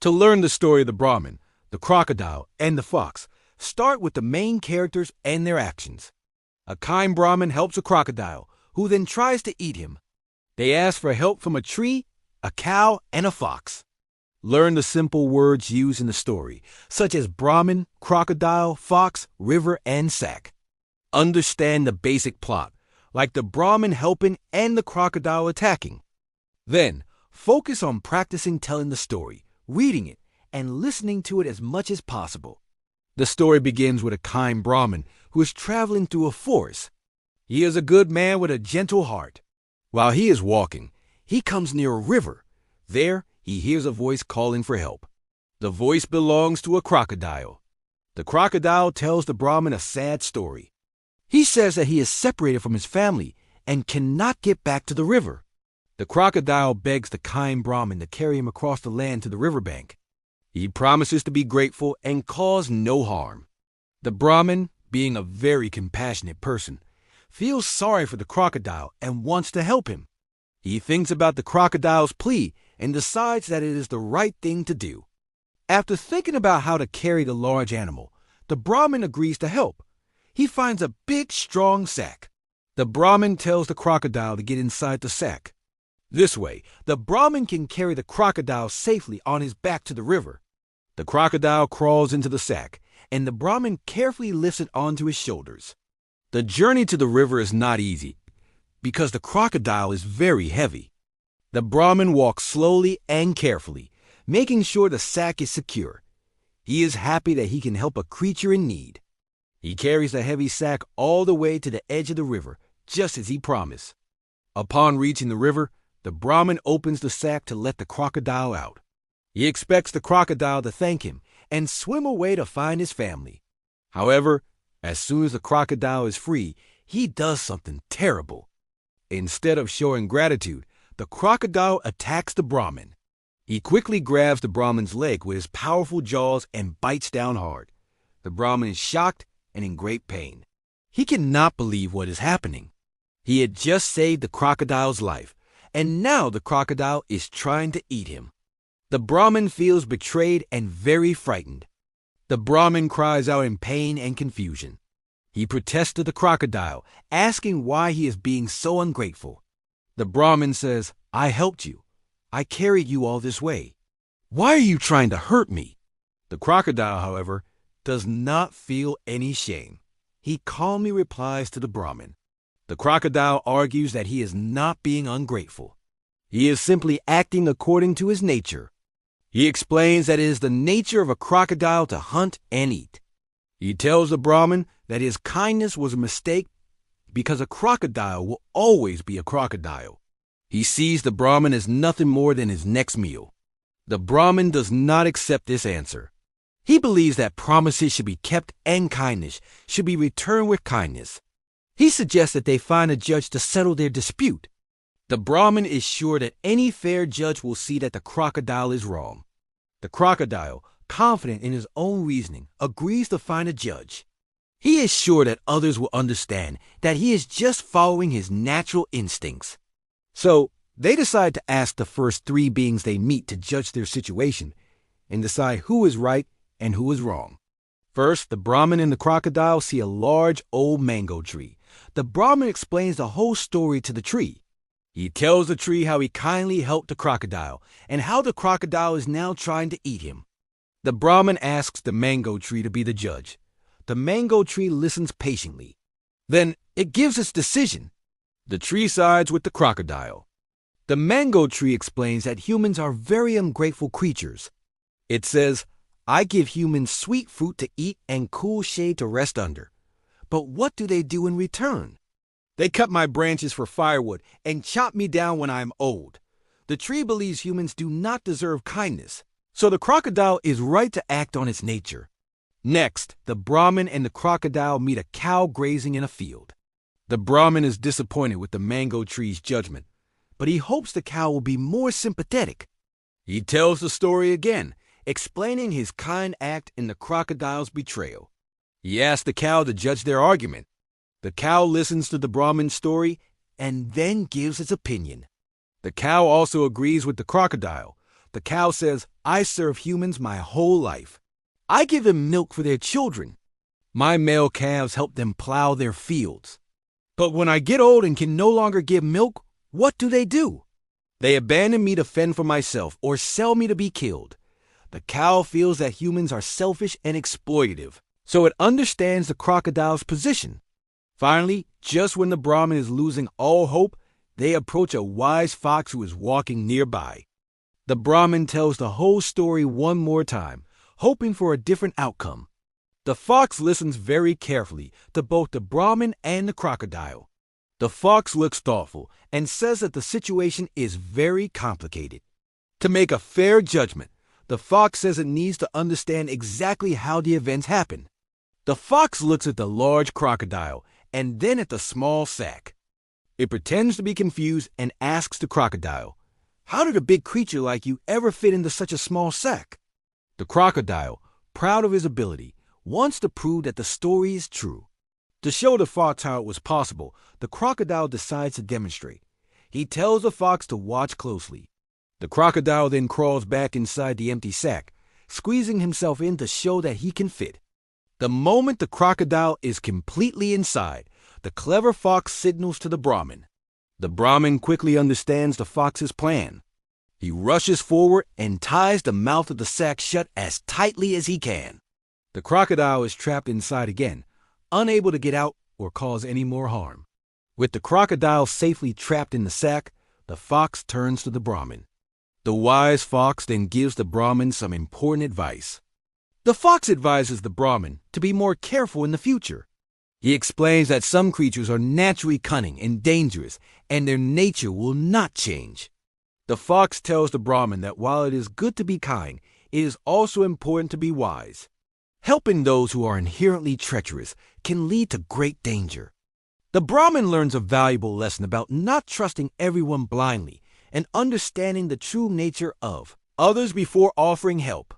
To learn the story of the Brahmin, the crocodile, and the fox, start with the main characters and their actions. A kind Brahmin helps a crocodile, who then tries to eat him. They ask for help from a tree, a cow, and a fox. Learn the simple words used in the story, such as Brahmin, crocodile, fox, river, and sack. Understand the basic plot, like the Brahmin helping and the crocodile attacking. Then, focus on practicing telling the story, reading it, and listening to it as much as possible. The story begins with a kind Brahmin who is traveling through a forest. He is a good man with a gentle heart. While he is walking, he comes near a river. There, he hears a voice calling for help. The voice belongs to a crocodile. The crocodile tells the Brahmin a sad story. He says that he is separated from his family and cannot get back to the river. The crocodile begs the kind Brahmin to carry him across the land to the riverbank. He promises to be grateful and cause no harm. The Brahmin, being a very compassionate person, feels sorry for the crocodile and wants to help him. He thinks about the crocodile's plea and decides that it is the right thing to do. After thinking about how to carry the large animal, the Brahmin agrees to help. He finds a big, strong sack. The Brahmin tells the crocodile to get inside the sack. This way, the Brahmin can carry the crocodile safely on his back to the river. The crocodile crawls into the sack, and the Brahmin carefully lifts it onto his shoulders. The journey to the river is not easy, because the crocodile is very heavy. The Brahmin walks slowly and carefully, making sure the sack is secure. He is happy that he can help a creature in need. He carries the heavy sack all the way to the edge of the river, just as he promised. Upon reaching the river, the Brahmin opens the sack to let the crocodile out. He expects the crocodile to thank him and swim away to find his family. However, as soon as the crocodile is free, he does something terrible. Instead of showing gratitude, the crocodile attacks the Brahmin. He quickly grabs the Brahmin's leg with his powerful jaws and bites down hard. The Brahmin is shocked and in great pain. He cannot believe what is happening. He had just saved the crocodile's life, and now the crocodile is trying to eat him. The Brahmin feels betrayed and very frightened. The Brahmin cries out in pain and confusion. He protests to the crocodile, asking why he is being so ungrateful. The Brahmin says, "I helped you. I carried you all this way. Why are you trying to hurt me?" The crocodile, however, does not feel any shame. He calmly replies to the Brahmin. The crocodile argues that he is not being ungrateful. He is simply acting according to his nature. He explains that it is the nature of a crocodile to hunt and eat. He tells the Brahmin that his kindness was a mistake because a crocodile will always be a crocodile. He sees the Brahmin as nothing more than his next meal. The Brahmin does not accept this answer. He believes that promises should be kept and kindness should be returned with kindness. He suggests that they find a judge to settle their dispute. The Brahmin is sure that any fair judge will see that the crocodile is wrong. The crocodile, confident in his own reasoning, agrees to find a judge. He is sure that others will understand that he is just following his natural instincts. So, they decide to ask the first three beings they meet to judge their situation and decide who is right and who is wrong. First, the Brahmin and the crocodile see a large old mango tree. The Brahmin explains the whole story to the tree. He tells the tree how he kindly helped the crocodile and how the crocodile is now trying to eat him. The Brahmin asks the mango tree to be the judge. The mango tree listens patiently. Then it gives its decision. The tree sides with the crocodile. The mango tree explains that humans are very ungrateful creatures. It says, "I give humans sweet fruit to eat and cool shade to rest under. But what do they do in return? They cut my branches for firewood and chop me down when I am old." The tree believes humans do not deserve kindness, so the crocodile is right to act on its nature. Next, the Brahmin and the crocodile meet a cow grazing in a field. The Brahmin is disappointed with the mango tree's judgment, but he hopes the cow will be more sympathetic. He tells the story again, explaining his kind act in the crocodile's betrayal. He asks the cow to judge their argument. The cow listens to the Brahmin's story and then gives its opinion. The cow also agrees with the crocodile. The cow says, I serve humans my whole life. I give them milk for their children. My male calves help them plow their fields. But when I get old and can no longer give milk, what do? They abandon me to fend for myself or sell me to be killed. The cow feels that humans are selfish and exploitative, so it understands the crocodile's position. Finally, just when the Brahmin is losing all hope, they approach a wise fox who is walking nearby. The Brahmin tells the whole story one more time, hoping for a different outcome. The fox listens very carefully to both the Brahmin and the crocodile. The fox looks thoughtful and says that the situation is very complicated. To make a fair judgment, the fox says it needs to understand exactly how the events happen. The fox looks at the large crocodile and then at the small sack. It pretends to be confused and asks the crocodile, "How did a big creature like you ever fit into such a small sack?" The crocodile, proud of his ability, wants to prove that the story is true. To show the fox how it was possible, the crocodile decides to demonstrate. He tells the fox to watch closely. The crocodile then crawls back inside the empty sack, squeezing himself in to show that he can fit. The moment the crocodile is completely inside, the clever fox signals to the Brahmin. The Brahmin quickly understands the fox's plan. He rushes forward and ties the mouth of the sack shut as tightly as he can. The crocodile is trapped inside again, unable to get out or cause any more harm. With the crocodile safely trapped in the sack, the fox turns to the Brahmin. The wise fox then gives the Brahmin some important advice. The fox advises the Brahmin to be more careful in the future. He explains that some creatures are naturally cunning and dangerous, and their nature will not change. The fox tells the Brahmin that while it is good to be kind, it is also important to be wise. Helping those who are inherently treacherous can lead to great danger. The Brahmin learns a valuable lesson about not trusting everyone blindly and understanding the true nature of others before offering help.